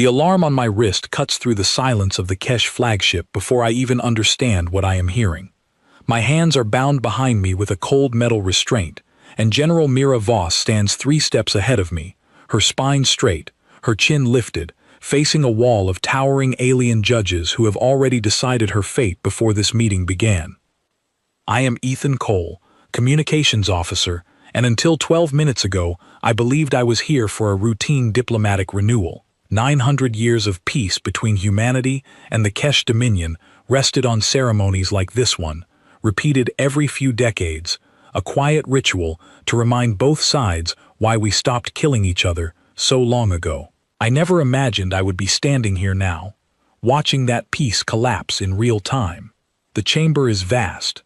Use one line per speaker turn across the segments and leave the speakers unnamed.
The alarm on my wrist cuts through the silence of the Kesh flagship before I even understand what I am hearing. My hands are bound behind me with a cold metal restraint, and General Mira Voss stands 3 steps ahead of me, her spine straight, her chin lifted, facing a wall of towering alien judges who have already decided her fate before this meeting began. I am Ethan Cole, communications officer, and until 12 minutes ago, I believed I was here for a routine diplomatic renewal. 900 years of peace between humanity and the Kesh Dominion rested on ceremonies like this one, repeated every few decades, a quiet ritual to remind both sides why we stopped killing each other so long ago. I never imagined I would be standing here now, watching that peace collapse in real time. The chamber is vast,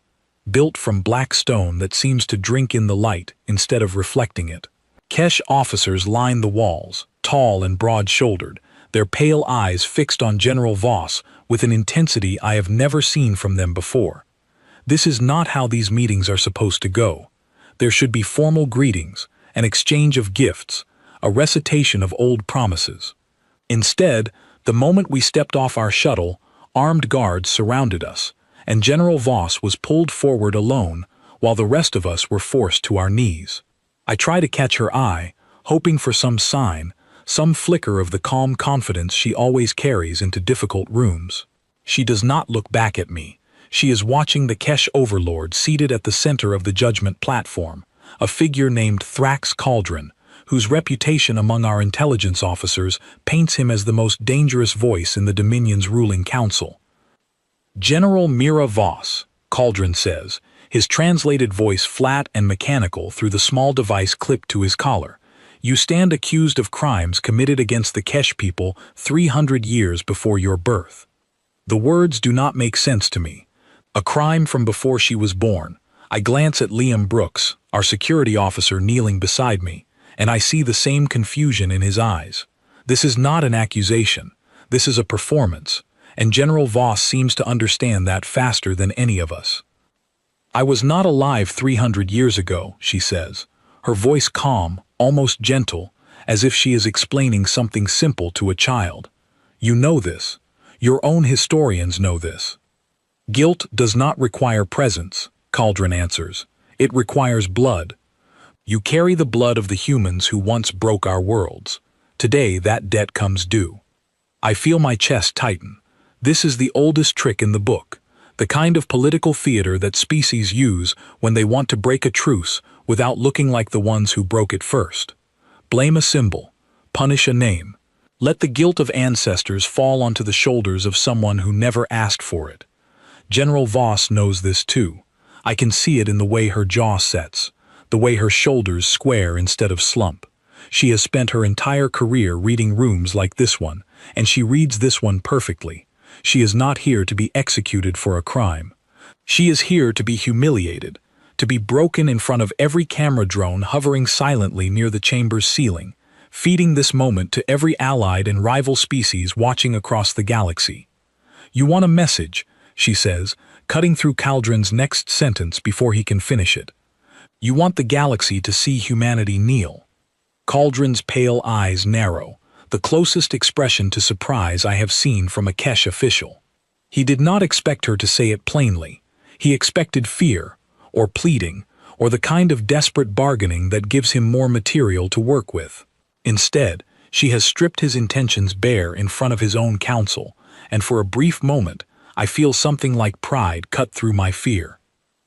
built from black stone that seems to drink in the light instead of reflecting it. Kesh officers line the walls, tall and broad-shouldered, their pale eyes fixed on General Voss with an intensity I have never seen from them before. This is not how these meetings are supposed to go. There should be formal greetings, an exchange of gifts, a recitation of old promises. Instead, the moment we stepped off our shuttle, armed guards surrounded us, and General Voss was pulled forward alone, while the rest of us were forced to our knees. I try to catch her eye, hoping for some sign, some flicker of the calm confidence she always carries into difficult rooms. She does not look back at me. She is watching the Kesh overlord seated at the center of the judgment platform, a figure named Thrax Cauldron, whose reputation among our intelligence officers paints him as the most dangerous voice in the Dominion's ruling council. General Mira Voss, Cauldron says, his translated voice flat and mechanical through the small device clipped to his collar. You stand accused of crimes committed against the Kesh people 300 years before your birth. The words do not make sense to me. A crime from before she was born. I glance at Liam Brooks, our security officer kneeling beside me, and I see the same confusion in his eyes. This is not an accusation. This is a performance, and General Voss seems to understand that faster than any of us. I was not alive 300 years ago, she says, her voice calm, almost gentle, as if she is explaining something simple to a child. You know this. Your own historians know this. Guilt does not require presence, Cauldron answers. It requires blood. You carry the blood of the humans who once broke our worlds. Today that debt comes due. I feel my chest tighten. This is the oldest trick in the book, the kind of political theater that species use when they want to break a truce without looking like the ones who broke it first. Blame a symbol, punish a name. Let the guilt of ancestors fall onto the shoulders of someone who never asked for it. General Voss knows this too. I can see it in the way her jaw sets, the way her shoulders square instead of slump. She has spent her entire career reading rooms like this one, and she reads this one perfectly. She is not here to be executed for a crime. She is here to be humiliated, to be broken in front of every camera drone hovering silently near the chamber's ceiling, feeding this moment to every allied and rival species watching across the galaxy. You want a message, she says, cutting through Cauldron's next sentence before he can finish it. You want the galaxy to see humanity kneel. Cauldron's pale eyes narrow, the closest expression to surprise I have seen from a Kesh official. He did not expect her to say it plainly. He expected fear, or pleading, or the kind of desperate bargaining that gives him more material to work with. Instead, she has stripped his intentions bare in front of his own council, and for a brief moment, I feel something like pride cut through my fear.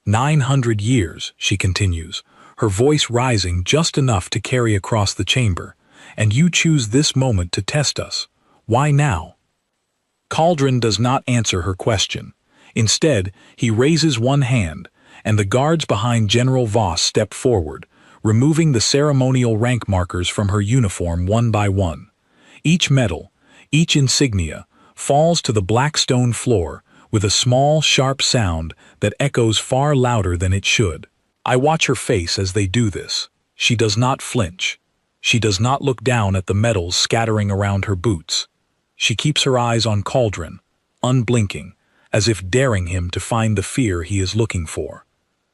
900 years, she continues, her voice rising just enough to carry across the chamber, and you choose this moment to test us. Why now? Cauldron does not answer her question. Instead, he raises one hand, and the guards behind General Voss step forward, removing the ceremonial rank markers from her uniform one by one. Each medal, each insignia, falls to the black stone floor with a small, sharp sound that echoes far louder than it should. I watch her face as they do this. She does not flinch. She does not look down at the medals scattering around her boots. She keeps her eyes on Cauldron, unblinking, as if daring him to find the fear he is looking for.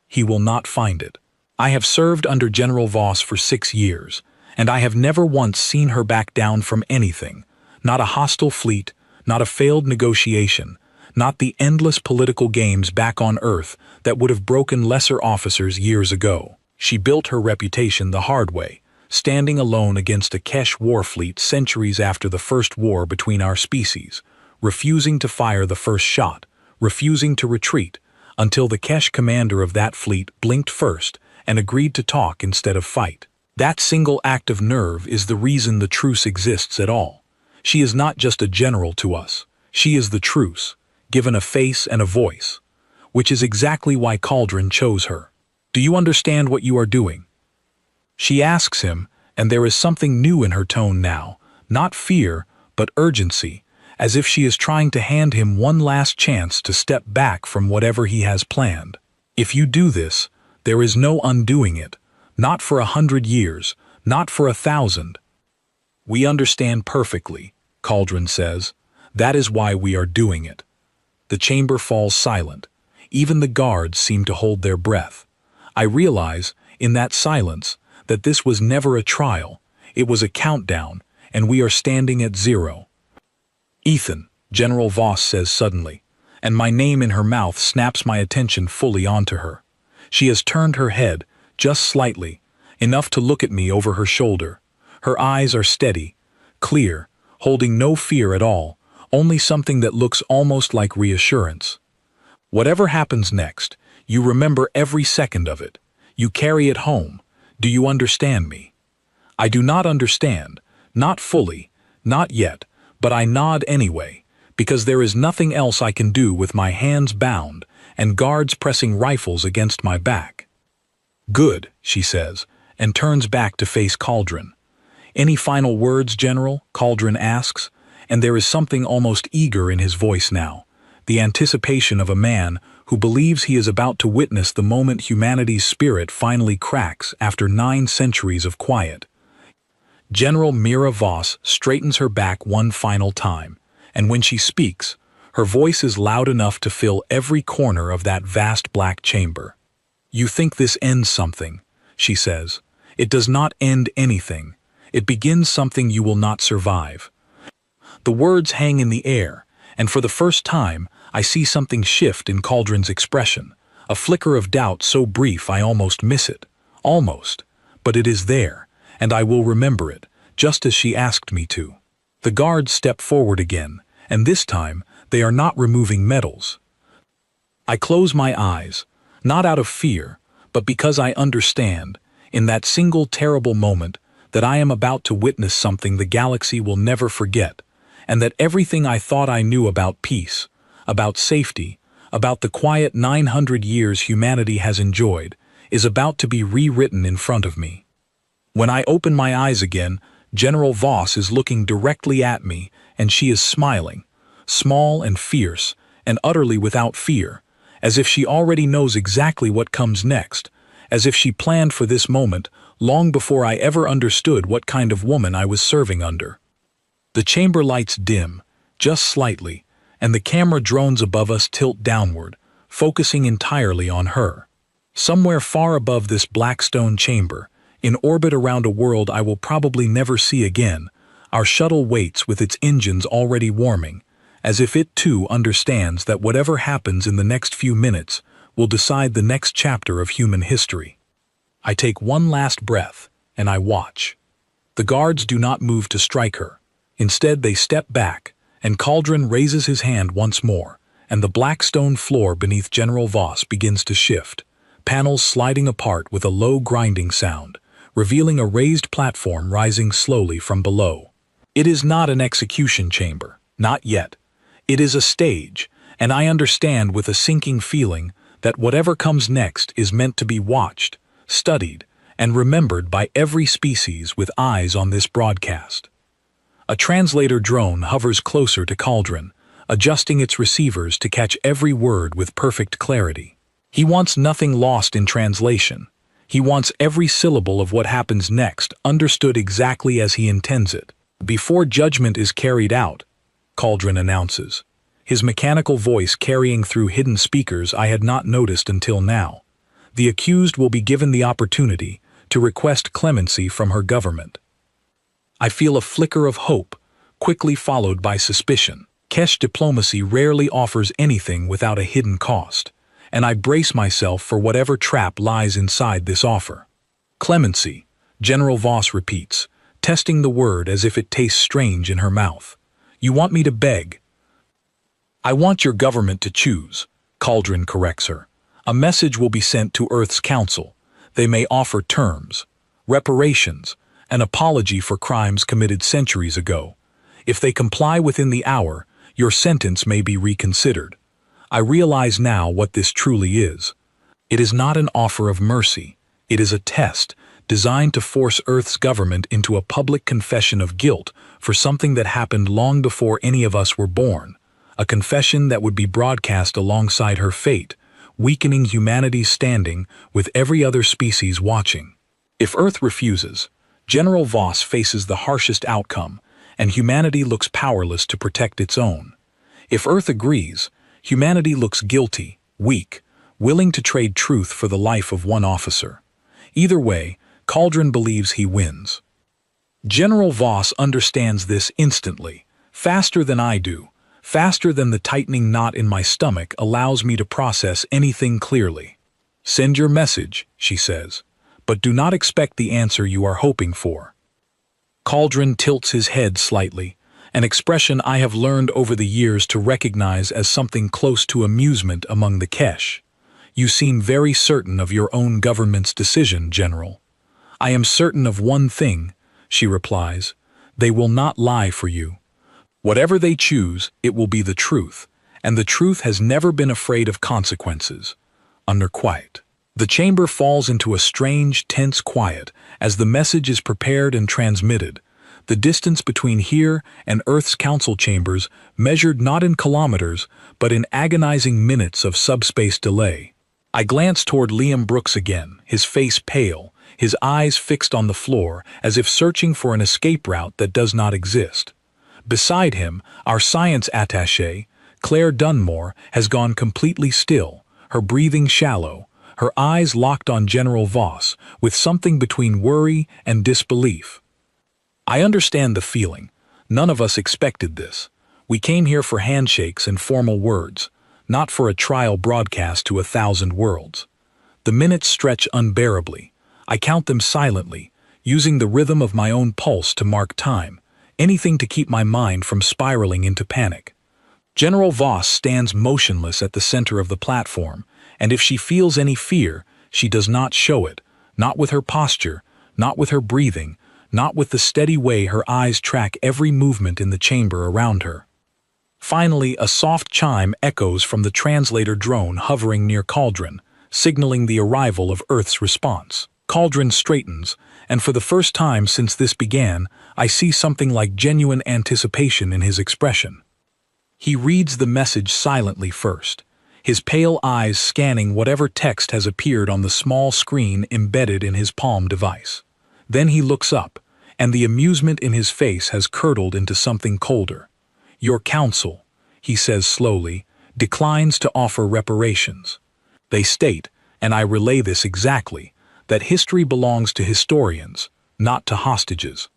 He will not find it. I have served under General Voss for 6 years, and I have never once seen her back down from anything, Not a hostile fleet, not a failed negotiation, not the endless political games back on Earth that would have broken lesser officers years ago. She built her reputation the hard way, standing alone against a Kesh war fleet centuries after the first war between our species, refusing to fire the first shot, refusing to retreat, until the Kesh commander of that fleet blinked first and agreed to talk instead of fight. That single act of nerve is the reason the truce exists at all. She is not just a general to us. She is the truce, given a face and a voice, which is exactly why Cauldron chose her. Do you understand what you are doing? She asks him, and there is something new in her tone now, not fear, but urgency, as if she is trying to hand him one last chance to step back from whatever he has planned. If you do this, there is no undoing it, not for 100 years, not for 1,000. We understand perfectly, Cauldron says. That is why we are doing it. The chamber falls silent. Even the guards seem to hold their breath. I realize, in that silence, that this was never a trial. It was a countdown, and we are standing at 0. Ethan, General Voss says suddenly, and my name in her mouth snaps my attention fully onto her. She has turned her head, just slightly, enough to look at me over her shoulder. Her eyes are steady, clear, holding no fear at all, only something that looks almost like reassurance. Whatever happens next, you remember every second of it. You carry it home. Do you understand me? I do not understand, not fully, not yet, but I nod anyway, because there is nothing else I can do with my hands bound and guards pressing rifles against my back. Good, she says, and turns back to face Cauldron. Any final words, General? Cauldron asks, and there is something almost eager in his voice now, the anticipation of a man who believes he is about to witness the moment humanity's spirit finally cracks after 9 centuries of quiet. General Mira Voss straightens her back one final time, and when she speaks, her voice is loud enough to fill every corner of that vast black chamber. You think this ends something, she says. It does not end anything. It begins something you will not survive. The words hang in the air, and for the first time, I see something shift in Cauldron's expression, a flicker of doubt so brief I almost miss it. Almost. But it is there, and I will remember it, just as she asked me to. The guards step forward again, and this time, they are not removing medals. I close my eyes, not out of fear, but because I understand, in that single terrible moment, that I am about to witness something the galaxy will never forget, and that everything I thought I knew about peace, about safety, about the quiet 900 years humanity has enjoyed, is about to be rewritten in front of me. When I open my eyes again, General Voss is looking directly at me, and she is smiling, small and fierce, and utterly without fear, as if she already knows exactly what comes next, as if she planned for this moment long before I ever understood what kind of woman I was serving under. The chamber lights dim, just slightly, and the camera drones above us tilt downward, focusing entirely on her. Somewhere far above this black stone chamber, in orbit around a world I will probably never see again, our shuttle waits with its engines already warming, as if it too understands that whatever happens in the next few minutes will decide the next chapter of human history. I take one last breath, and I watch. The guards do not move to strike her. Instead, they step back, and Cauldron raises his hand once more, and the black stone floor beneath General Voss begins to shift, panels sliding apart with a low grinding sound, revealing a raised platform rising slowly from below. It is not an execution chamber, not yet. It is a stage, and I understand with a sinking feeling that whatever comes next is meant to be watched, studied, and remembered by every species with eyes on this broadcast. A translator drone hovers closer to Cauldron, adjusting its receivers to catch every word with perfect clarity. He wants nothing lost in translation. He wants every syllable of what happens next understood exactly as he intends it. Before judgment is carried out, Cauldron announces, his mechanical voice carrying through hidden speakers I had not noticed until now. The accused will be given the opportunity to request clemency from her government. I feel a flicker of hope, quickly followed by suspicion. Kesh diplomacy rarely offers anything without a hidden cost, and I brace myself for whatever trap lies inside this offer. Clemency, General Voss repeats, testing the word as if it tastes strange in her mouth. You want me to beg? I want your government to choose, Cauldron corrects her. A message will be sent to Earth's Council. They may offer terms, reparations, an apology for crimes committed centuries ago. If they comply within the hour, your sentence may be reconsidered. I realize now what this truly is. It is not an offer of mercy. It is a test designed to force Earth's government into a public confession of guilt for something that happened long before any of us were born, a confession that would be broadcast alongside her fate, weakening humanity's standing with every other species watching. If Earth refuses, General Voss faces the harshest outcome, and humanity looks powerless to protect its own. If Earth agrees, humanity looks guilty, weak, willing to trade truth for the life of one officer. Either way, Cauldron believes he wins. General Voss understands this instantly, faster than I do, faster than the tightening knot in my stomach allows me to process anything clearly. Send your message, she says, but do not expect the answer you are hoping for. Cauldron tilts his head slightly, an expression I have learned over the years to recognize as something close to amusement among the Kesh. You seem very certain of your own government's decision, General. I am certain of one thing, she replies. They will not lie for you. Whatever they choose, it will be the truth, and the truth has never been afraid of consequences. Under quiet. The chamber falls into a strange, tense quiet as the message is prepared and transmitted. The distance between here and Earth's council chambers measured not in kilometers, but in agonizing minutes of subspace delay. I glance toward Liam Brooks again, his face pale, his eyes fixed on the floor as if searching for an escape route that does not exist. Beside him, our science attaché, Claire Dunmore, has gone completely still, her breathing shallow, her eyes locked on General Voss, with something between worry and disbelief. I understand the feeling. None of us expected this. We came here for handshakes and formal words, not for a trial broadcast to 1,000 worlds. The minutes stretch unbearably. I count them silently, using the rhythm of my own pulse to mark time, anything to keep my mind from spiraling into panic. General Voss stands motionless at the center of the platform, and if she feels any fear, she does not show it, not with her posture, not with her breathing, not with the steady way her eyes track every movement in the chamber around her. Finally, a soft chime echoes from the translator drone hovering near Cauldron, signaling the arrival of Earth's response. Cauldron straightens, and for the first time since this began, I see something like genuine anticipation in his expression. He reads the message silently first, his pale eyes scanning whatever text has appeared on the small screen embedded in his palm device. Then he looks up, and the amusement in his face has curdled into something colder. Your council, he says slowly, declines to offer reparations. They state, and I relay this exactly, that history belongs to historians, not to hostages.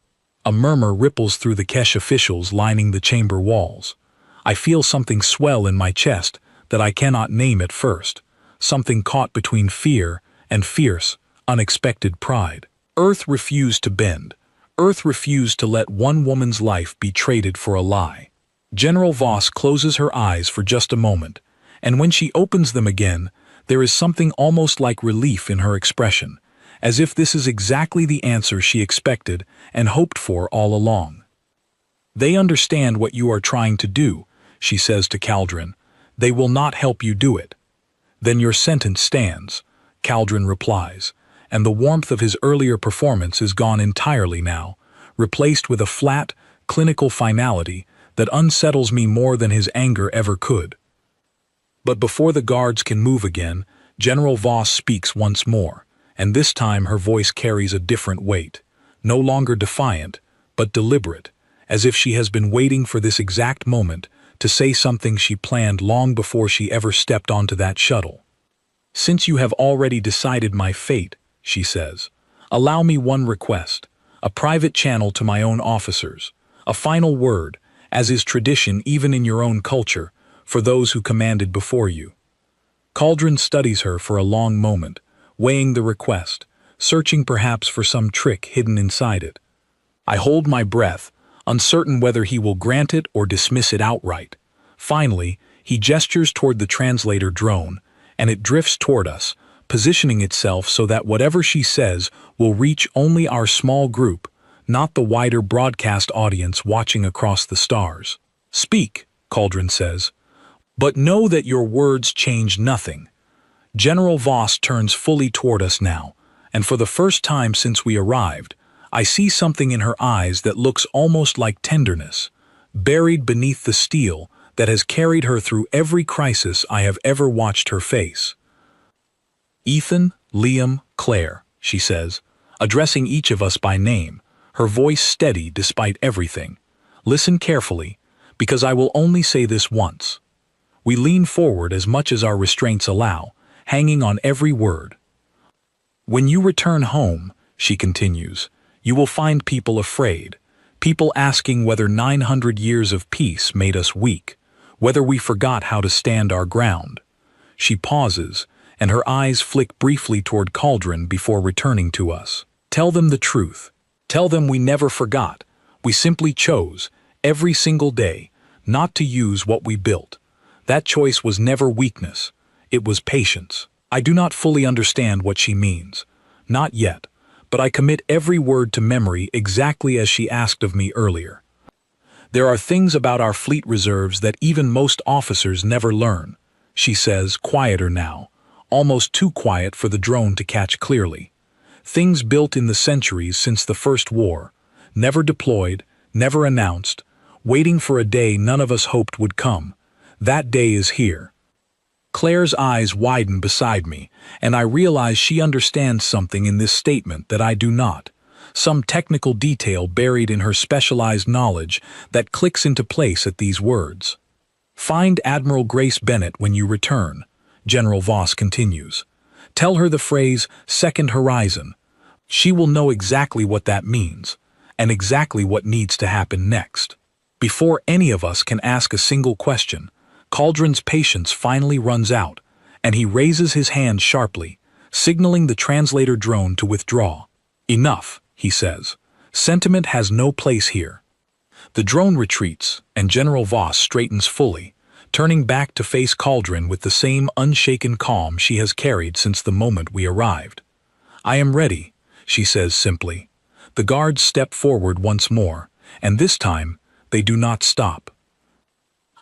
A murmur ripples through the Kesh officials lining the chamber walls. I feel something swell in my chest that I cannot name at first, something caught between fear and fierce, unexpected pride. Earth refused to bend. Earth refused to let one woman's life be traded for a lie. General Voss closes her eyes for just a moment, and when she opens them again, there is something almost like relief in her expression, as if this is exactly the answer she expected and hoped for all along. They understand what you are trying to do, she says to Cauldron. They will not help you do it. Then your sentence stands, Cauldron replies, and the warmth of his earlier performance is gone entirely now, replaced with a flat, clinical finality that unsettles me more than his anger ever could. But before the guards can move again, General Voss speaks once more, and this time her voice carries a different weight, no longer defiant, but deliberate, as if she has been waiting for this exact moment to say something she planned long before she ever stepped onto that shuttle. Since you have already decided my fate, she says, allow me one request, a private channel to my own officers, A final word, as is tradition even in your own culture, for those who commanded before you. Cauldron studies her for a long moment, weighing the request, searching perhaps for some trick hidden inside it. I hold my breath, uncertain whether he will grant it or dismiss it outright. Finally, he gestures toward the translator drone, and it drifts toward us, positioning itself so that whatever she says will reach only our small group, not the wider broadcast audience watching across the stars. "Speak," Cauldron says, "but know that your words change nothing." General Voss turns fully toward us now, and for the first time since we arrived, I see something in her eyes that looks almost like tenderness, buried beneath the steel that has carried her through every crisis I have ever watched her face. "Ethan, Liam, Claire," she says, addressing each of us by name, her voice steady despite everything. "Listen carefully, because I will only say this once." We lean forward as much as our restraints allow, hanging on every word. "When you return home," she continues, "you will find people afraid, people asking whether 900 years of peace made us weak, whether we forgot how to stand our ground." She pauses, and her eyes flick briefly toward Cauldron before returning to us. "Tell them the truth. Tell them we never forgot. We simply chose, every single day, not to use what we built. That choice was never weakness. It was patience." I do not fully understand what she means. Not yet, but I commit every word to memory exactly as she asked of me earlier. "There are things about our fleet reserves that even most officers never learn," she says, quieter now, almost too quiet for the drone to catch clearly. "Things built in the centuries since the First War, never deployed, never announced, waiting for a day none of us hoped would come. That day is here." Claire's eyes widen beside me, and I realize she understands something in this statement that I do not. Some technical detail buried in her specialized knowledge that clicks into place at these words. "Find Admiral Grace Bennett when you return," General Voss continues. "Tell her the phrase, 'Second Horizon.' She will know exactly what that means, and exactly what needs to happen next." Before any of us can ask a single question, Cauldron's patience finally runs out, and he raises his hand sharply, signaling the translator drone to withdraw. "Enough," he says. "Sentiment has no place here." The drone retreats, and General Voss straightens fully, turning back to face Cauldron with the same unshaken calm she has carried since the moment we arrived. "I am ready," she says simply. The guards step forward once more, and this time they do not stop.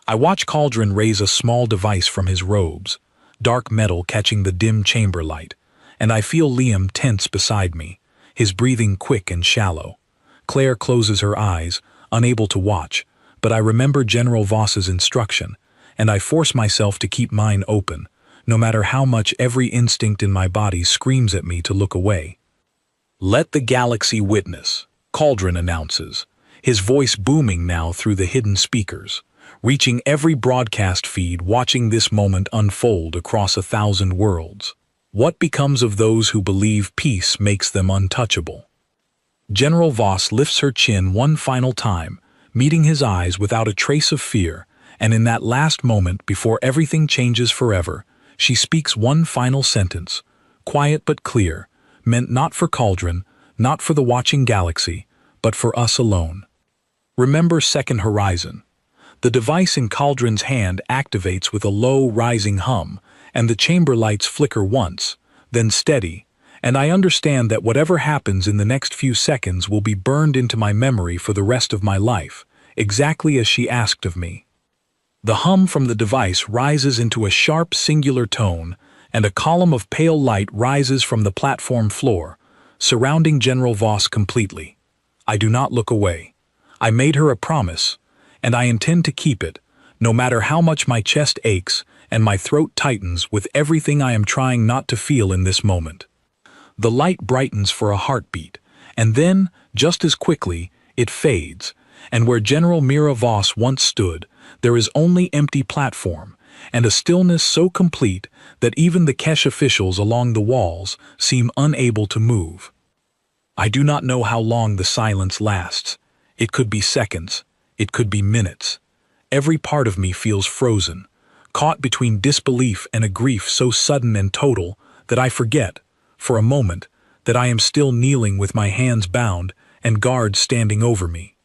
I watch Cauldron raise a small device from his robes, dark metal catching the dim chamber light, and I feel Liam tense beside me, his breathing quick and shallow. Claire closes her eyes, unable to watch, but I remember General Voss's instruction, and I force myself to keep mine open, no matter how much every instinct in my body screams at me to look away. "Let the galaxy witness," Cauldron announces, his voice booming now through the hidden speakers, reaching every broadcast feed, watching this moment unfold across 1,000 worlds. What becomes of those who believe peace makes them untouchable? General Voss lifts her chin one final time, meeting his eyes without a trace of fear, and in that last moment before everything changes forever, she speaks one final sentence, quiet but clear, meant not for Cauldron, not for the watching galaxy, but for us alone. "Remember Second Horizon." The device in Cauldron's hand activates with a low, rising hum, and the chamber lights flicker once, then steady, and I understand that whatever happens in the next few seconds will be burned into my memory for the rest of my life, exactly as she asked of me. The hum from the device rises into a sharp, singular tone, and a column of pale light rises from the platform floor, surrounding General Voss completely. I do not look away. I made her a promise, and I intend to keep it, no matter how much my chest aches and my throat tightens with everything I am trying not to feel in this moment. The light brightens for a heartbeat, and then, just as quickly, it fades, and where General Mira Voss once stood, there is only empty platform, and a stillness so complete that even the Kesh officials along the walls seem unable to move. I do not know how long the silence lasts. It could be seconds. It could be minutes. Every part of me feels frozen, caught between disbelief and a grief so sudden and total that I forget, for a moment, that I am still kneeling with my hands bound and guards standing over me.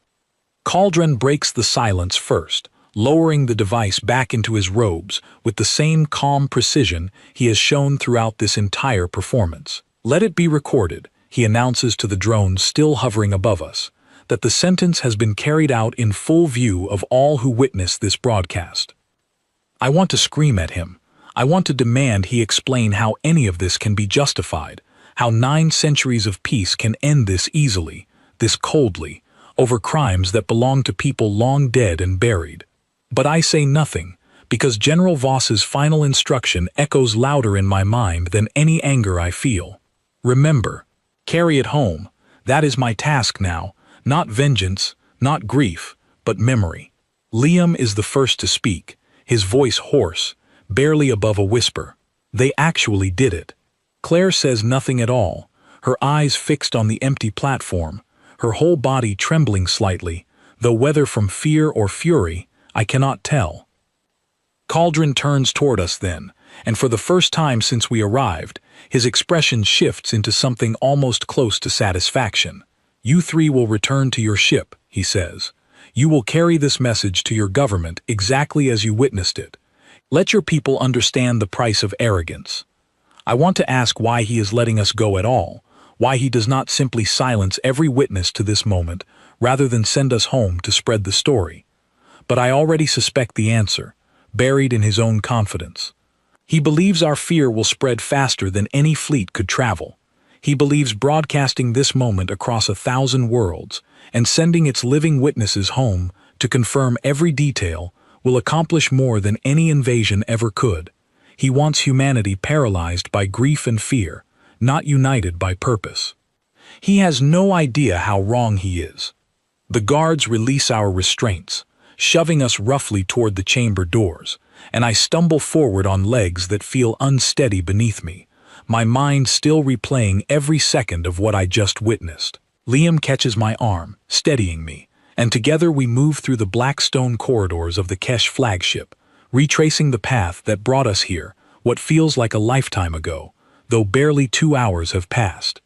Cauldron breaks the silence first, lowering the device back into his robes with the same calm precision he has shown throughout this entire performance. Let it be recorded, he announces to the drone still hovering above us, that the sentence has been carried out in full view of all who witness this broadcast. I want to scream at him. I want to demand he explain how any of this can be justified, how 9 centuries of peace can end this easily, this coldly, over crimes that belong to people long dead and buried. But I say nothing, because General Voss's final instruction echoes louder in my mind than any anger I feel. Remember, carry it home. That is my task now, not vengeance, not grief, but memory. Liam is the first to speak, his voice hoarse, barely above a whisper. They actually did it. Claire says nothing at all, her eyes fixed on the empty platform, her whole body trembling slightly, though whether from fear or fury, I cannot tell. Cauldron turns toward us then, and for the first time since we arrived, his expression shifts into something almost close to satisfaction. You 3 will return to your ship, he says. You will carry this message to your government exactly as you witnessed it. Let your people understand the price of arrogance. I want to ask why he is letting us go at all, why he does not simply silence every witness to this moment rather than send us home to spread the story. But I already suspect the answer, buried in his own confidence. He believes our fear will spread faster than any fleet could travel. He believes broadcasting this moment across 1,000 worlds and sending its living witnesses home to confirm every detail will accomplish more than any invasion ever could. He wants humanity paralyzed by grief and fear, not united by purpose. He has no idea how wrong he is. The guards release our restraints, shoving us roughly toward the chamber doors, and I stumble forward on legs that feel unsteady beneath me, my mind still replaying every second of what I just witnessed. Liam catches my arm, steadying me, and together we move through the black stone corridors of the Kesh flagship, retracing the path that brought us here, what feels like a lifetime ago, though barely 2 hours have passed.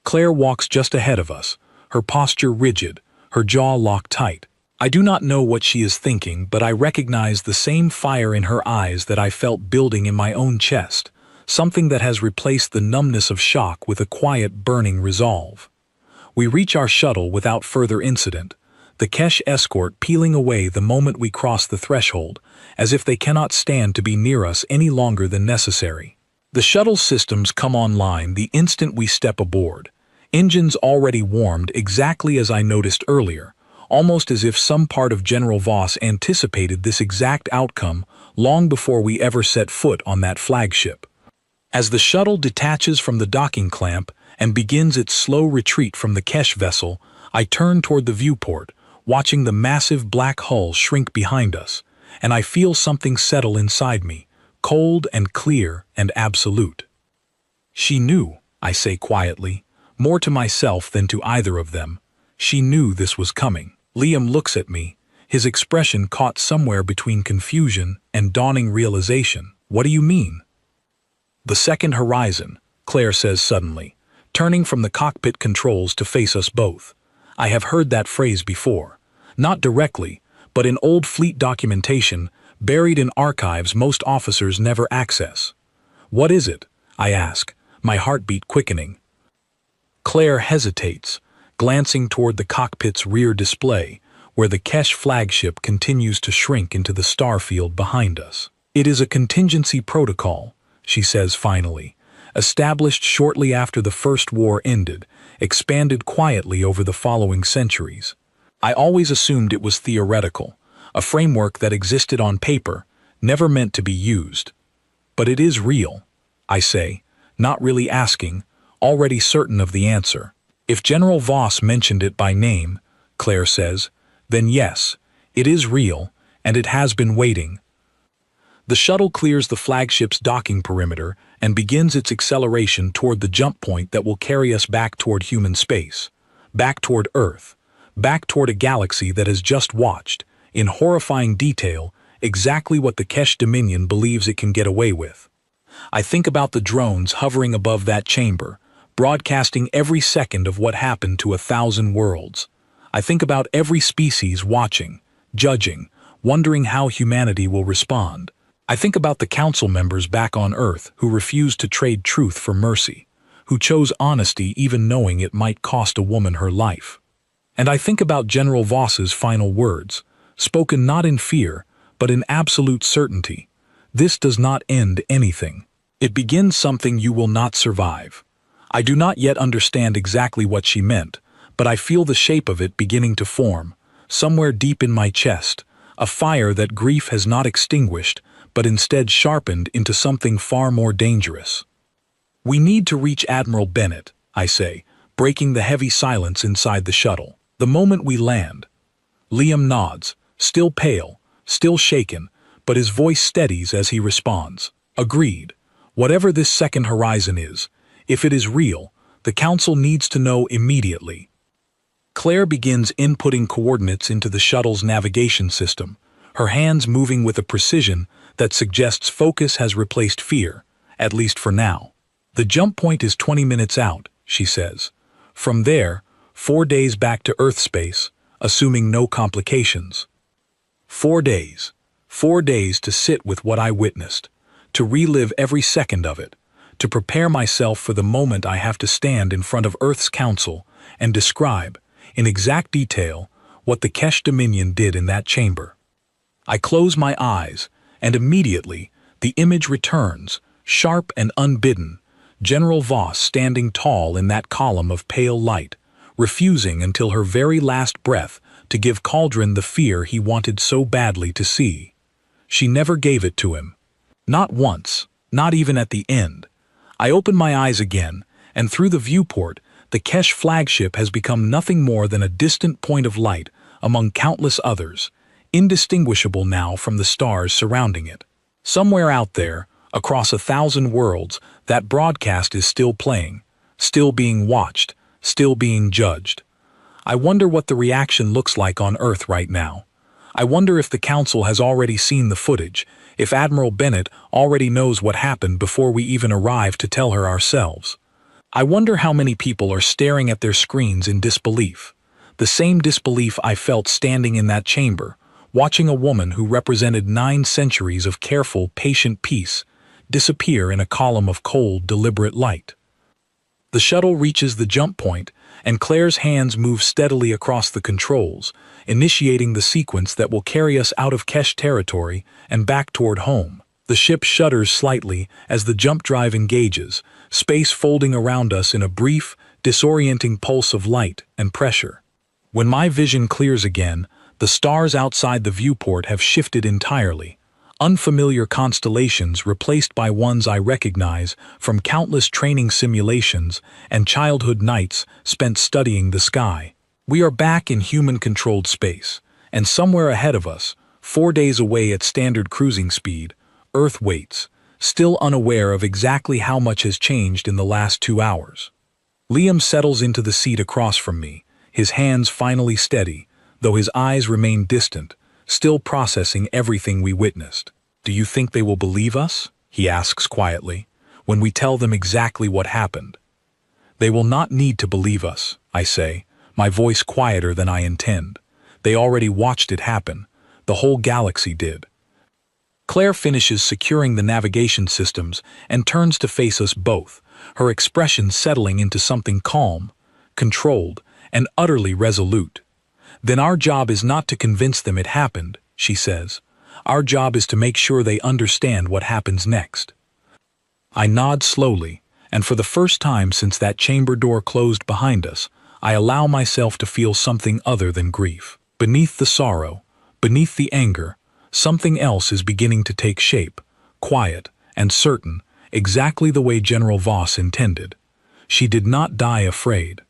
Claire walks just ahead of us, her posture rigid, her jaw locked tight. I do not know what she is thinking, but I recognize the same fire in her eyes that I felt building in my own chest, something that has replaced the numbness of shock with a quiet, burning resolve. We reach our shuttle without further incident, the Kesh escort peeling away the moment we cross the threshold, as if they cannot stand to be near us any longer than necessary. The shuttle systems come online the instant we step aboard, engines already warmed exactly as I noticed earlier, almost as if some part of General Voss anticipated this exact outcome long before we ever set foot on that flagship. As the shuttle detaches from the docking clamp and begins its slow retreat from the Kesh vessel, I turn toward the viewport, watching the massive black hull shrink behind us, and I feel something settle inside me, cold and clear and absolute. She knew, I say quietly, more to myself than to either of them. She knew this was coming. Liam looks at me, his expression caught somewhere between confusion and dawning realization. What do you mean? The second horizon, Claire says suddenly, turning from the cockpit controls to face us both. I have heard that phrase before. Not directly, but in old fleet documentation, buried in archives most officers never access. What is it? I ask, my heartbeat quickening. Claire hesitates, glancing toward the cockpit's rear display, where the Kesh flagship continues to shrink into the starfield behind us. It is a contingency protocol, she says finally, established shortly after the First War ended, expanded quietly over the following centuries. I always assumed it was theoretical, a framework that existed on paper, never meant to be used. But it is real, I say, not really asking, already certain of the answer. If General Voss mentioned it by name, Claire says, then yes, it is real, and it has been waiting. The shuttle clears the flagship's docking perimeter and begins its acceleration toward the jump point that will carry us back toward human space, back toward Earth, back toward a galaxy that has just watched, in horrifying detail, exactly what the Kesh Dominion believes it can get away with. I think about the drones hovering above that chamber, broadcasting every second of what happened to 1,000 worlds. I think about every species watching, judging, wondering how humanity will respond. I think about the council members back on Earth who refused to trade truth for mercy, who chose honesty even knowing it might cost a woman her life. And I think about General Voss's final words, spoken not in fear, but in absolute certainty. This does not end anything. It begins something you will not survive. I do not yet understand exactly what she meant, but I feel the shape of it beginning to form, somewhere deep in my chest, a fire that grief has not extinguished, but instead sharpened into something far more dangerous. We need to reach Admiral Bennett, I say, breaking the heavy silence inside the shuttle. The moment we land. Liam nods, still pale, still shaken, but his voice steadies as he responds. Agreed. Whatever this second horizon is, if it is real, the Council needs to know immediately. Claire begins inputting coordinates into the shuttle's navigation system, her hands moving with a precision that suggests focus has replaced fear, at least for now. The jump point is 20 minutes out, she says. From there, 4 days back to Earth space, assuming no complications. 4 days. 4 days to sit with what I witnessed, to relive every second of it, to prepare myself for the moment I have to stand in front of Earth's Council and describe, in exact detail, what the Kesh Dominion did in that chamber. I close my eyes, and immediately, the image returns, sharp and unbidden, General Voss standing tall in that column of pale light, refusing until her very last breath to give Cauldron the fear he wanted so badly to see. She never gave it to him. Not once, not even at the end. I open my eyes again, and through the viewport, the Kesh flagship has become nothing more than a distant point of light among countless others, indistinguishable now from the stars surrounding it. Somewhere out there, across 1,000 worlds, that broadcast is still playing, still being watched, still being judged. I wonder what the reaction looks like on Earth right now. I wonder if the Council has already seen the footage, if Admiral Bennett already knows what happened before we even arrive to tell her ourselves. I wonder how many people are staring at their screens in disbelief. The same disbelief I felt standing in that chamber, watching a woman who represented 9 centuries of careful, patient peace disappear in a column of cold, deliberate light. The shuttle reaches the jump point, and Claire's hands move steadily across the controls, initiating the sequence that will carry us out of Kesh territory and back toward home. The ship shudders slightly as the jump drive engages, space folding around us in a brief, disorienting pulse of light and pressure. When my vision clears again, the stars outside the viewport have shifted entirely. Unfamiliar constellations replaced by ones I recognize from countless training simulations and childhood nights spent studying the sky. We are back in human-controlled space, and somewhere ahead of us, 4 days away at standard cruising speed, Earth waits, still unaware of exactly how much has changed in the last 2 hours. Liam settles into the seat across from me, his hands finally steady, though his eyes remain distant, still processing everything we witnessed. Do you think they will believe us? He asks quietly, when we tell them exactly what happened. They will not need to believe us, I say, my voice quieter than I intend. They already watched it happen. The whole galaxy did. Claire finishes securing the navigation systems and turns to face us both, her expression settling into something calm, controlled, and utterly resolute. Then our job is not to convince them it happened, she says. Our job is to make sure they understand what happens next. I nod slowly, and for the first time since that chamber door closed behind us, I allow myself to feel something other than grief. Beneath the sorrow, beneath the anger, something else is beginning to take shape, quiet and certain, exactly the way General Voss intended. She did not die afraid.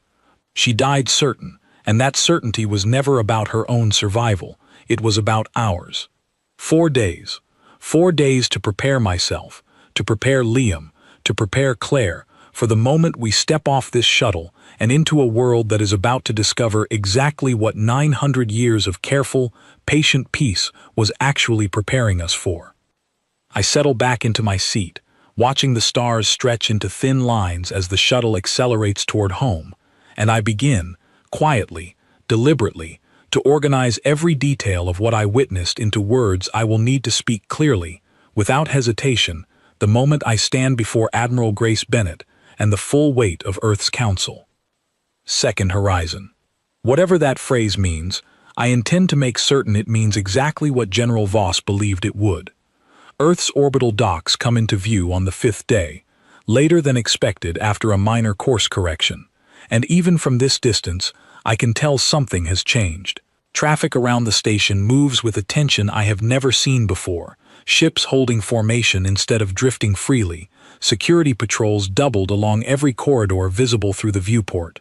She died certain, and that certainty was never about her own survival, it was about ours. 4 days. 4 days to prepare myself, to prepare Liam, to prepare Claire, for the moment we step off this shuttle and into a world that is about to discover exactly what 900 years of careful, patient peace was actually preparing us for. I settle back into my seat, watching the stars stretch into thin lines as the shuttle accelerates toward home, and I begin, quietly, deliberately, to organize every detail of what I witnessed into words I will need to speak clearly, without hesitation, the moment I stand before Admiral Grace Bennett and the full weight of Earth's counsel. Second horizon. Whatever that phrase means, I intend to make certain it means exactly what General Voss believed it would. Earth's orbital docks come into view on the 5th day, later than expected after a minor course correction, and even from this distance, I can tell something has changed. Traffic around the station moves with a tension I have never seen before, ships holding formation instead of drifting freely, security patrols doubled along every corridor visible through the viewport.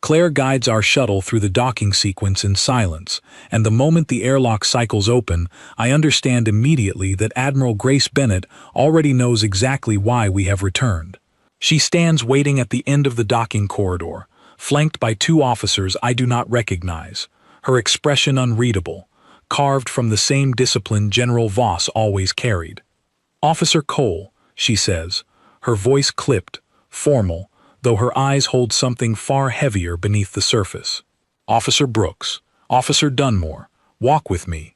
Claire guides our shuttle through the docking sequence in silence, and the moment the airlock cycles open, I understand immediately that Admiral Grace Bennett already knows exactly why we have returned. She stands waiting at the end of the docking corridor, flanked by 2 officers I do not recognize, her expression unreadable, carved from the same discipline General Voss always carried. "Officer Cole," she says, her voice clipped, formal, though her eyes hold something far heavier beneath the surface. "Officer Brooks, Officer Dunmore, walk with me."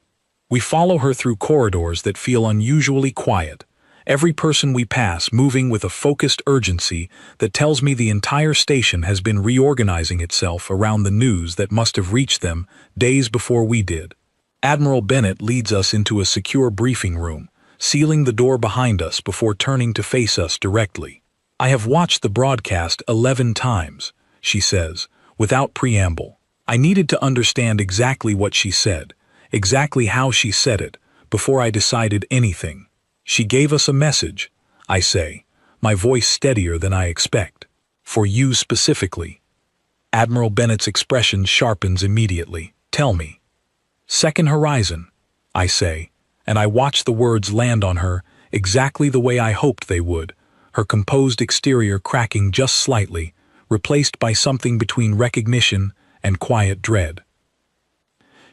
We follow her through corridors that feel unusually quiet, every person we pass moving with a focused urgency that tells me the entire station has been reorganizing itself around the news that must have reached them days before we did. Admiral Bennett leads us into a secure briefing room, sealing the door behind us before turning to face us directly. "I have watched the broadcast 11 times, she says, without preamble. I needed to understand exactly what she said, exactly how she said it, before I decided anything. She gave us a message, I say, my voice steadier than I expect. For you specifically." Admiral Bennett's expression sharpens immediately. "Tell me." "Second horizon," I say, and I watch the words land on her exactly the way I hoped they would, her composed exterior cracking just slightly, replaced by something between recognition and quiet dread.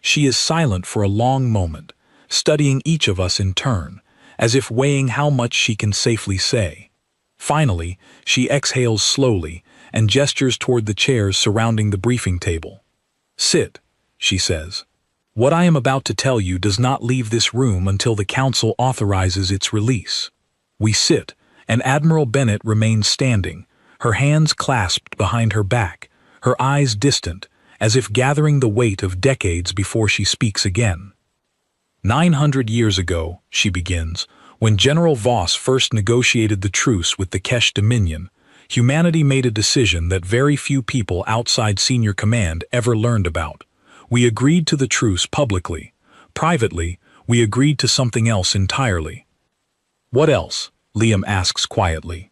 She is silent for a long moment, studying each of us in turn, as if weighing how much she can safely say. Finally, she exhales slowly and gestures toward the chairs surrounding the briefing table. "Sit," she says. "What I am about to tell you does not leave this room until the Council authorizes its release." We sit, and Admiral Bennett remains standing, her hands clasped behind her back, her eyes distant, as if gathering the weight of decades before she speaks again. 900 years ago, she begins, when General Voss first negotiated the truce with the Kesh Dominion, humanity made a decision that very few people outside senior command ever learned about. We agreed to the truce publicly. Privately, we agreed to something else entirely. "What else?" Liam asks quietly.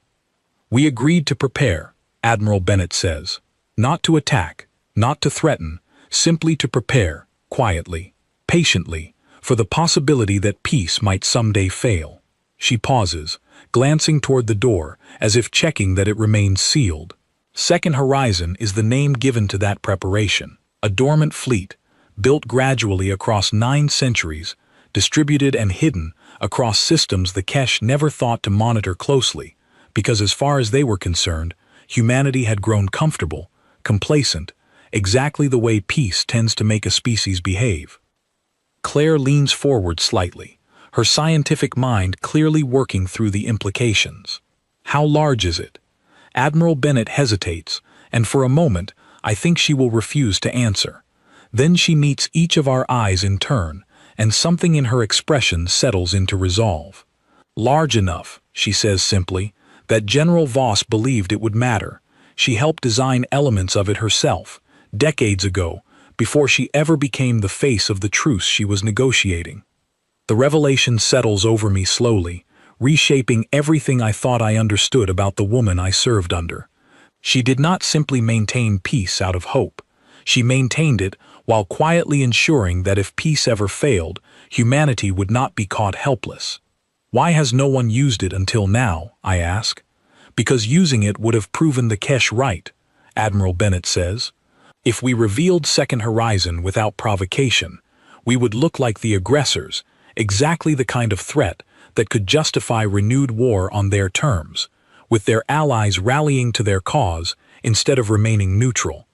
"We agreed to prepare," Admiral Bennett says. "Not to attack, not to threaten, simply to prepare, quietly, patiently, for the possibility that peace might someday fail." She pauses, glancing toward the door, as if checking that it remains sealed. Second Horizon is the name given to that preparation, a dormant fleet, built gradually across 9 centuries, distributed and hidden across systems the Kesh never thought to monitor closely, because as far as they were concerned, humanity had grown comfortable, complacent, exactly the way peace tends to make a species behave. Claire leans forward slightly, her scientific mind clearly working through the implications. "How large is it?" Admiral Bennett hesitates, and for a moment, I think she will refuse to answer. Then she meets each of our eyes in turn, and something in her expression settles into resolve. "Large enough," she says simply, "that General Voss believed it would matter. She helped design elements of it herself, decades ago, before she ever became the face of the truce she was negotiating." The revelation settles over me slowly, reshaping everything I thought I understood about the woman I served under. She did not simply maintain peace out of hope. She maintained it while quietly ensuring that if peace ever failed, humanity would not be caught helpless. "Why has no one used it until now?" I ask. because using it would have proven the Kesh right, Admiral Bennett says. If we revealed Second Horizon without provocation, we would look like the aggressors, exactly the kind of threat that could justify renewed war on their terms, with their allies rallying to their cause instead of remaining neutral.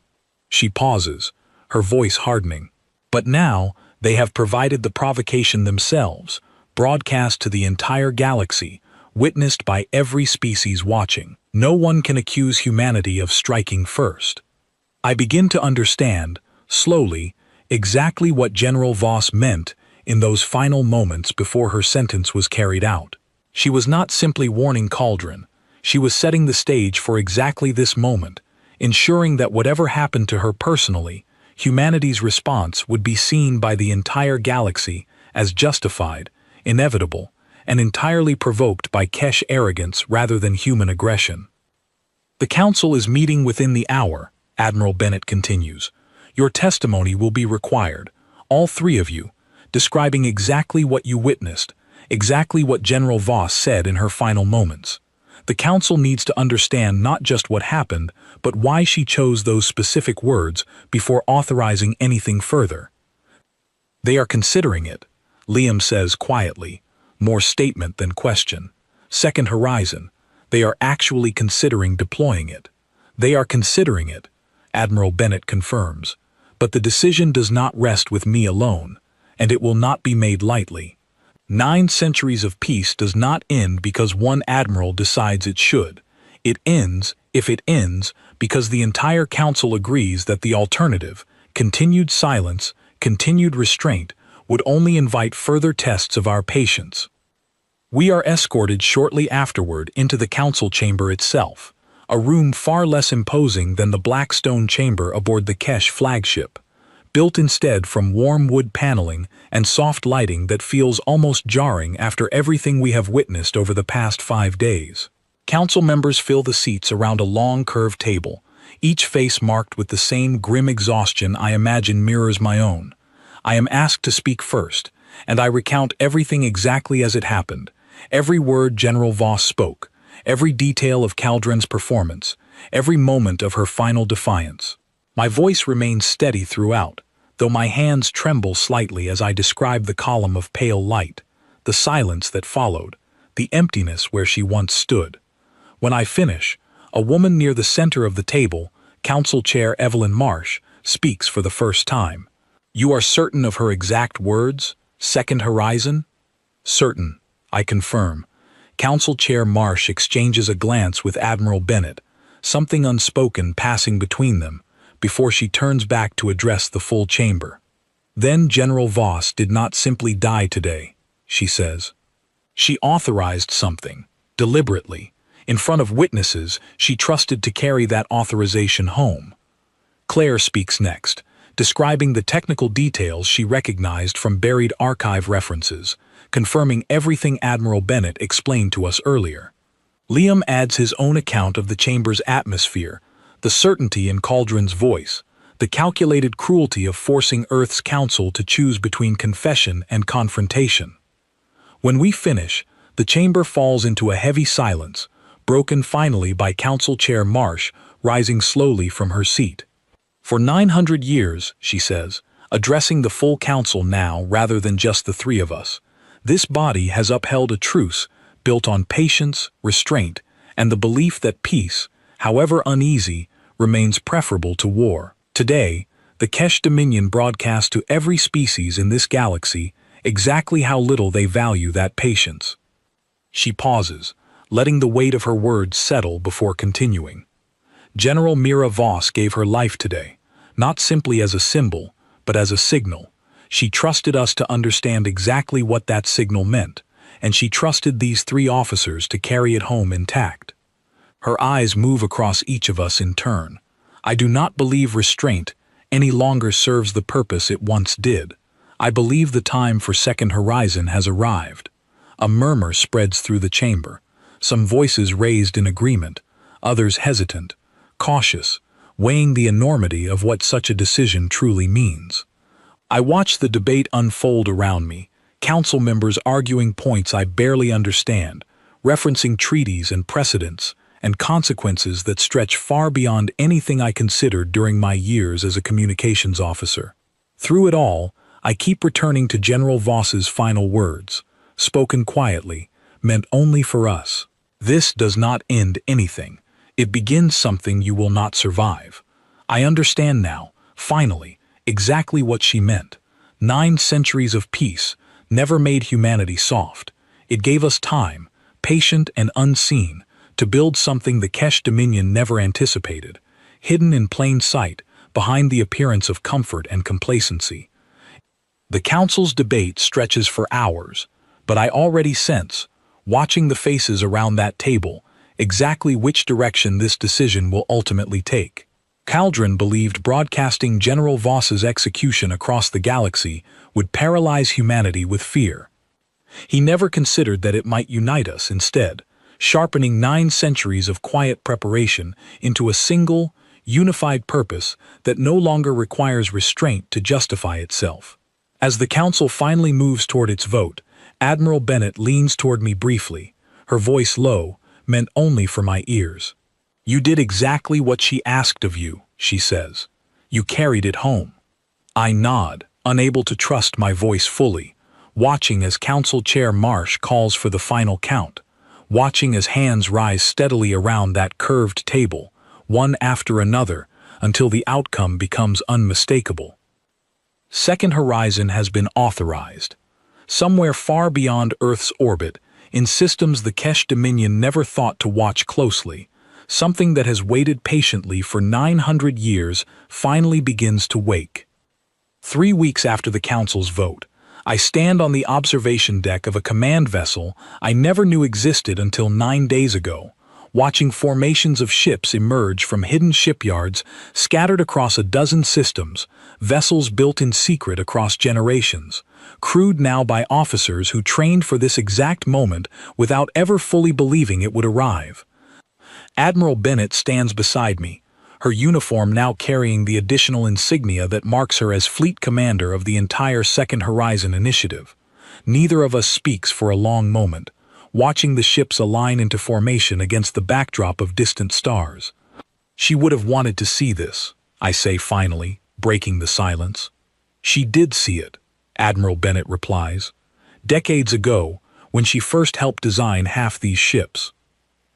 She pauses, her voice hardening. But now, they have provided the provocation themselves, broadcast to the entire galaxy, witnessed by every species watching. No one can accuse humanity of striking first. I begin to understand, slowly, exactly what General Voss meant in those final moments before her sentence was carried out. She was not simply warning Cauldron. She was setting the stage for exactly this moment, ensuring that whatever happened to her personally, humanity's response would be seen by the entire galaxy as justified, inevitable, and entirely provoked by Kesh arrogance rather than human aggression. The Council is meeting within the hour, Admiral Bennett continues. Your testimony will be required, all three of you, describing exactly what you witnessed, exactly what General Voss said in her final moments. The Council needs to understand not just what happened, but why she chose those specific words before authorizing anything further. They are considering it, Liam says quietly, more statement than question. Second Horizon, they are actually considering deploying it. They are considering it, Admiral Bennett confirms. But the decision does not rest with me alone, and it will not be made lightly. 9 centuries of peace does not end because one admiral decides it should. It ends, if it ends, because the entire council agrees that the alternative, continued silence, continued restraint, would only invite further tests of our patience. We are escorted shortly afterward into the council chamber itself, a room far less imposing than the black stone chamber aboard the Kesh flagship, built instead from warm wood paneling and soft lighting that feels almost jarring after everything we have witnessed over the past 5 days. Council members fill the seats around a long curved table, each face marked with the same grim exhaustion I imagine mirrors my own. I am asked to speak first, and I recount everything exactly as it happened, every word General Voss spoke, every detail of Cauldron's performance, every moment of her final defiance. My voice remains steady throughout, though my hands tremble slightly as I describe the column of pale light, the silence that followed, the emptiness where she once stood. When I finish, a woman near the center of the table, Council Chair Evelyn Marsh, speaks for the first time. You are certain of her exact words? Second Horizon? Certain, I confirm. Council Chair Marsh exchanges a glance with Admiral Bennett, something unspoken passing between them, before she turns back to address the full chamber. Then General Voss did not simply die today, she says. She authorized something, deliberately. In front of witnesses, she trusted to carry that authorization home. Claire speaks next, describing the technical details she recognized from buried archive references, confirming everything Admiral Bennett explained to us earlier. Liam adds his own account of the chamber's atmosphere, the certainty in Cauldron's voice, the calculated cruelty of forcing Earth's council to choose between confession and confrontation. When we finish, the chamber falls into a heavy silence, broken finally by Council Chair Marsh rising slowly from her seat. For 900 years, she says, addressing the full council now rather than just the three of us, this body has upheld a truce built on patience, restraint, and the belief that peace, however uneasy, remains preferable to war. Today, the Kesh Dominion broadcasts to every species in this galaxy exactly how little they value that patience. She pauses, letting the weight of her words settle before continuing. General Mira Voss gave her life today, not simply as a symbol, but as a signal. She trusted us to understand exactly what that signal meant, and she trusted these 3 officers to carry it home intact. Her eyes move across each of us in turn. I do not believe restraint any longer serves the purpose it once did. I believe the time for Second Horizon has arrived. A murmur spreads through the chamber, some voices raised in agreement, others hesitant, cautious, weighing the enormity of what such a decision truly means. I watch the debate unfold around me, council members arguing points I barely understand, referencing treaties and precedents, and consequences that stretch far beyond anything I considered during my years as a communications officer. Through it all, I keep returning to General Voss's final words, spoken quietly, meant only for us. This does not end anything. It begins something you will not survive. I understand now, finally, exactly what she meant. 9 centuries of peace never made humanity soft. It gave us time, patient and unseen, to build something the Kesh Dominion never anticipated, hidden in plain sight, behind the appearance of comfort and complacency. The Council's debate stretches for hours, but I already sense, watching the faces around that table, exactly which direction this decision will ultimately take. Caldron believed broadcasting General Voss's execution across the galaxy would paralyze humanity with fear. He never considered that it might unite us instead, sharpening 9 centuries of quiet preparation into a single, unified purpose that no longer requires restraint to justify itself. As the Council finally moves toward its vote, Admiral Bennett leans toward me briefly, her voice low, meant only for my ears. "You did exactly what she asked of you," she says. "You carried it home." I nod, unable to trust my voice fully, watching as Council Chair Marsh calls for the final count, watching as hands rise steadily around that curved table, one after another, until the outcome becomes unmistakable. Second Horizon has been authorized. Somewhere far beyond Earth's orbit, in systems the Kesh Dominion never thought to watch closely, something that has waited patiently for 900 years finally begins to wake. 3 weeks after the Council's vote, I stand on the observation deck of a command vessel I never knew existed until 9 days ago, watching formations of ships emerge from hidden shipyards scattered across a dozen systems, vessels built in secret across generations, crewed now by officers who trained for this exact moment without ever fully believing it would arrive. Admiral Bennett stands beside me, her uniform now carrying the additional insignia that marks her as Fleet Commander of the entire Second Horizon initiative. Neither of us speaks for a long moment, watching the ships align into formation against the backdrop of distant stars. "She would have wanted to see this," I say finally, breaking the silence. "She did see it," Admiral Bennett replies. "Decades ago, when she first helped design half these ships.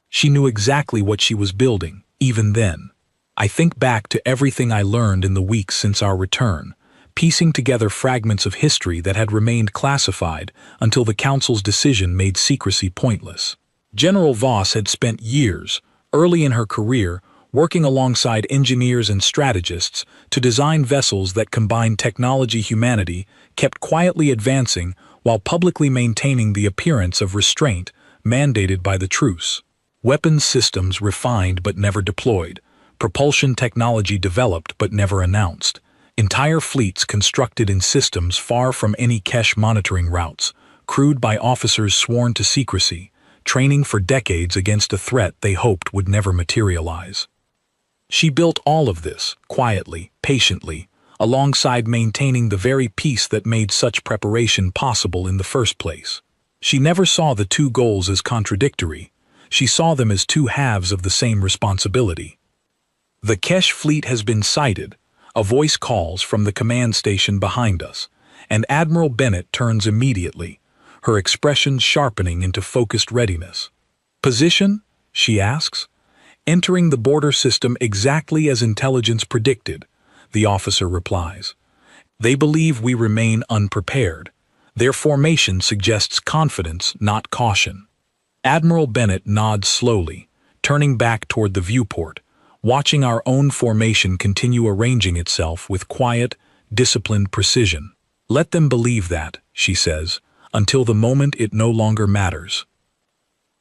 She knew exactly what she was building, even then." I think back to everything I learned in the weeks since our return, piecing together fragments of history that had remained classified until the Council's decision made secrecy pointless. General Voss had spent years, early in her career, working alongside engineers and strategists to design vessels that combined technology humanity kept quietly advancing while publicly maintaining the appearance of restraint mandated by the Truce. Weapons systems refined but never deployed, propulsion technology developed but never announced, entire fleets constructed in systems far from any Kesh monitoring routes, crewed by officers sworn to secrecy, training for decades against a threat they hoped would never materialize. She built all of this, quietly, patiently, alongside maintaining the very peace that made such preparation possible in the first place. She never saw the two goals as contradictory. She saw them as two halves of the same responsibility. "The Kesh fleet has been sighted," a voice calls from the command station behind us, and Admiral Bennett turns immediately, her expression sharpening into focused readiness. "Position?" she asks. "Entering the border system exactly as intelligence predicted," the officer replies. "They believe we remain unprepared. Their formation suggests confidence, not caution." Admiral Bennett nods slowly, turning back toward the viewport, watching our own formation continue arranging itself with quiet, disciplined precision. "Let them believe that," she says, "until the moment it no longer matters."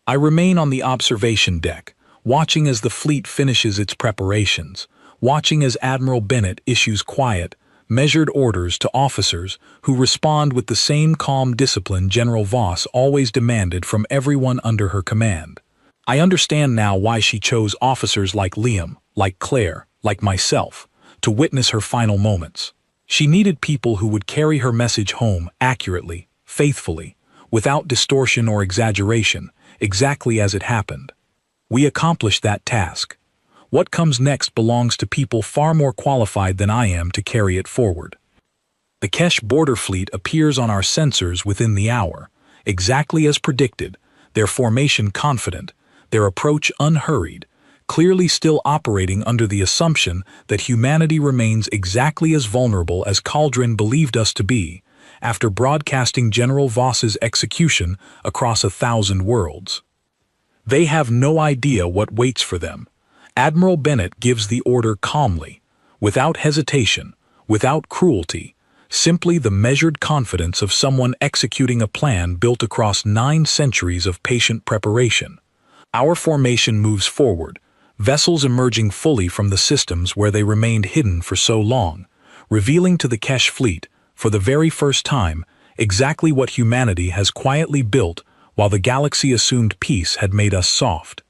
I remain on the observation deck, watching as the fleet finishes its preparations, watching as Admiral Bennett issues quiet, measured orders to officers who respond with the same calm discipline General Voss always demanded from everyone under her command. I understand now why she chose officers like Liam, like Claire, like myself, to witness her final moments. She needed people who would carry her message home accurately, faithfully, without distortion or exaggeration, exactly as it happened. We accomplished that task. What comes next belongs to people far more qualified than I am to carry it forward. The Kesh border fleet appears on our sensors within the hour, exactly as predicted, their formation confident, their approach unhurried, clearly still operating under the assumption that humanity remains exactly as vulnerable as Cauldron believed us to be, after broadcasting General Voss's execution across 1,000 worlds. They have no idea what waits for them. Admiral Bennett gives the order calmly, without hesitation, without cruelty, simply the measured confidence of someone executing a plan built across 9 centuries of patient preparation. Our formation moves forward, vessels emerging fully from the systems where they remained hidden for so long, revealing to the Kesh fleet, for the very first time, exactly what humanity has quietly built while the galaxy assumed peace had made us soft.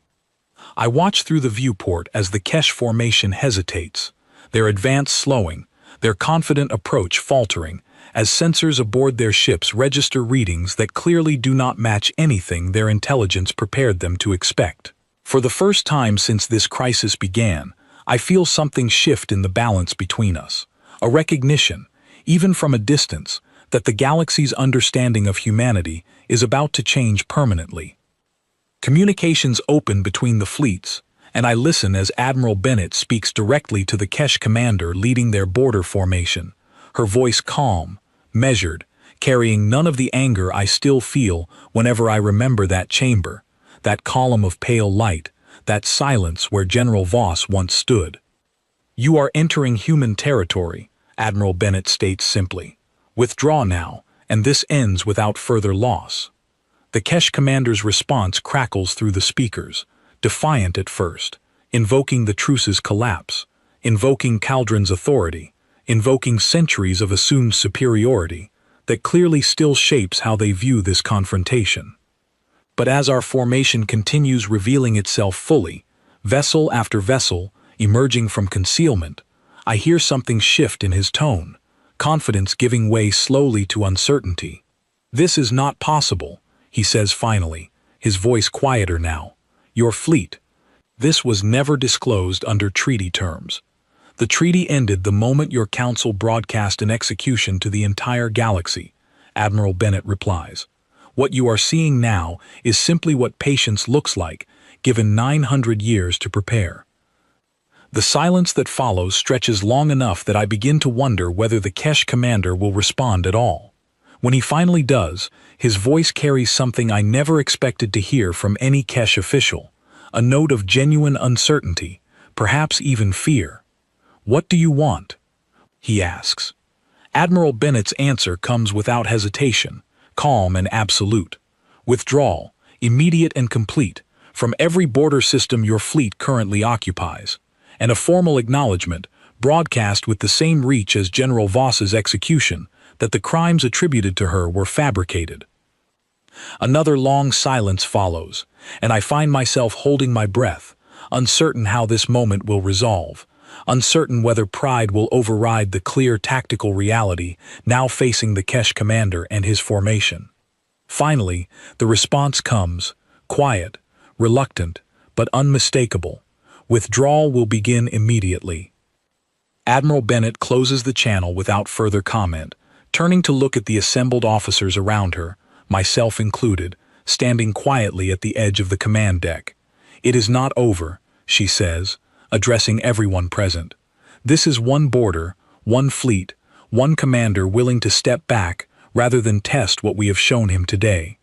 I watch through the viewport as the Kesh formation hesitates, their advance slowing, their confident approach faltering, as sensors aboard their ships register readings that clearly do not match anything their intelligence prepared them to expect. For the first time since this crisis began, I feel something shift in the balance between us, a recognition, even from a distance, that the galaxy's understanding of humanity is about to change permanently. Communications open between the fleets, and I listen as Admiral Bennett speaks directly to the Kesh commander leading their border formation, her voice calm, measured, carrying none of the anger I still feel whenever I remember that chamber, that column of pale light, that silence where General Voss once stood. "You are entering human territory," Admiral Bennett states simply. "Withdraw now, and this ends without further loss." The Kesh commander's response crackles through the speakers, defiant at first, invoking the Truce's collapse, invoking Cauldron's authority, invoking centuries of assumed superiority that clearly still shapes how they view this confrontation. But as our formation continues revealing itself fully, vessel after vessel, emerging from concealment, I hear something shift in his tone, confidence giving way slowly to uncertainty. "This is not possible," he says finally, his voice quieter now. "Your fleet. This was never disclosed under treaty terms. The treaty ended the moment your council broadcast an execution to the entire galaxy," Admiral Bennett replies. "What you are seeing now is simply what patience looks like, given 900 years to prepare." The silence that follows stretches long enough that I begin to wonder whether the Kesh commander will respond at all. When he finally does, his voice carries something I never expected to hear from any Kesh official, a note of genuine uncertainty, perhaps even fear. "What do you want?" he asks. Admiral Bennett's answer comes without hesitation, calm and absolute. "Withdrawal, immediate and complete, from every border system your fleet currently occupies," and a formal acknowledgement, broadcast with the same reach as General Voss's execution, that the crimes attributed to her were fabricated. Another long silence follows, and I find myself holding my breath, uncertain how this moment will resolve, uncertain whether pride will override the clear tactical reality now facing the Kesh commander and his formation. Finally, the response comes, quiet, reluctant, but unmistakable. "Withdrawal will begin immediately." Admiral Bennett closes the channel without further comment, turning to look at the assembled officers around her, myself included, standing quietly at the edge of the command deck. "It is not over," she says, addressing everyone present. "This is one border, one fleet, one commander willing to step back rather than test what we have shown him today.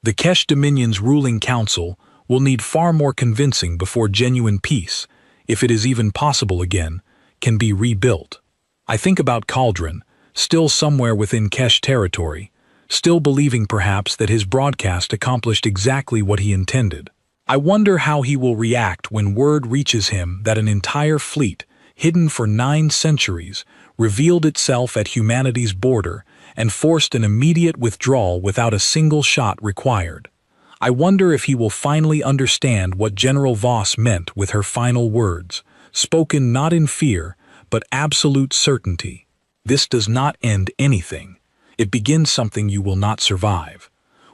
The Kesh Dominion's ruling council will need far more convincing before genuine peace, if it is even possible again, can be rebuilt." I think about Cauldron, still somewhere within Kesh territory, still believing perhaps that his broadcast accomplished exactly what he intended. I wonder how he will react when word reaches him that an entire fleet, hidden for 9 centuries, revealed itself at humanity's border and forced an immediate withdrawal without a single shot required. I wonder if he will finally understand what General Voss meant with her final words, spoken not in fear, but absolute certainty. "This does not end anything. It begins something you will not survive."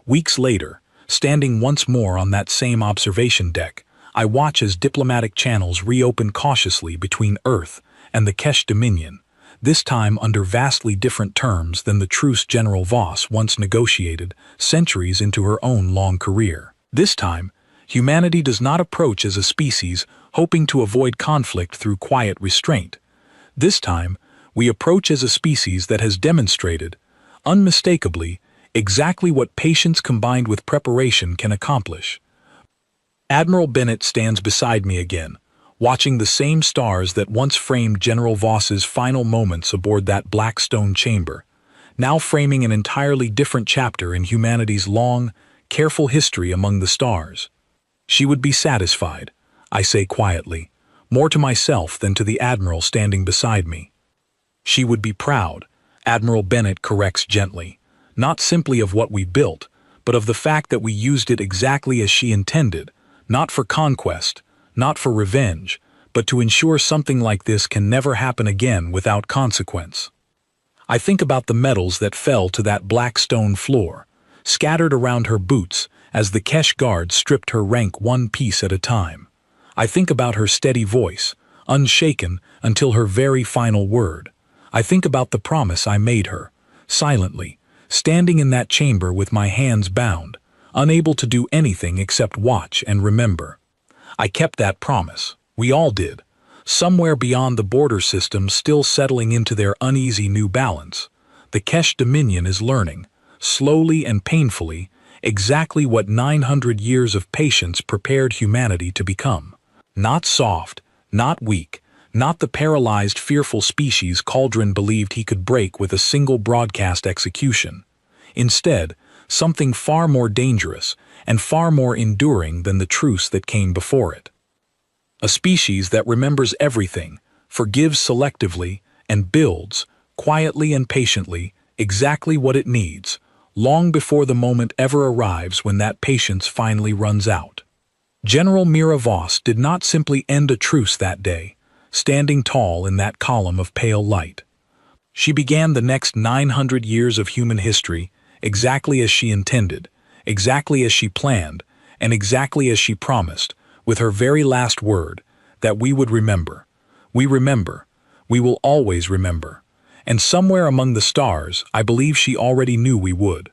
Weeks later, standing once more on that same observation deck, I watch as diplomatic channels reopen cautiously between Earth and the Kesh Dominion, this time under vastly different terms than the truce General Voss once negotiated centuries into her own long career. This time, humanity does not approach as a species hoping to avoid conflict through quiet restraint. This time, we approach as a species that has demonstrated, unmistakably, exactly what patience combined with preparation can accomplish. Admiral Bennett stands beside me again, watching the same stars that once framed General Voss's final moments aboard that black stone chamber, now framing an entirely different chapter in humanity's long, careful history among the stars. She would be satisfied, I say quietly, more to myself than to the Admiral standing beside me. She would be proud, Admiral Bennett corrects gently, not simply of what we built, but of the fact that we used it exactly as she intended, not for conquest, not for revenge, but to ensure something like this can never happen again without consequence. I think about the metals that fell to that black stone floor, scattered around her boots as the Kesh guards stripped her rank one piece at a time. I think about her steady voice, unshaken until her very final word. I think about the promise I made her, silently, standing in that chamber with my hands bound, unable to do anything except watch and remember. I kept that promise. We all did. Somewhere beyond the border system still settling into their uneasy new balance, the Kesh Dominion is learning, slowly and painfully, exactly what 900 years of patience prepared humanity to become. Not soft, not weak, not the paralyzed, fearful species Cauldron believed he could break with a single broadcast execution. Instead, something far more dangerous and far more enduring than the truce that came before it. A species that remembers everything, forgives selectively, and builds, quietly and patiently, exactly what it needs, long before the moment ever arrives when that patience finally runs out. General Mira Voss did not simply end a truce that day, standing tall in that column of pale light. She began the next 900 years of human history exactly as she intended, exactly as she planned, and exactly as she promised, with her very last word, that we would remember. We remember. We will always remember. And somewhere among the stars, I believe she already knew we would.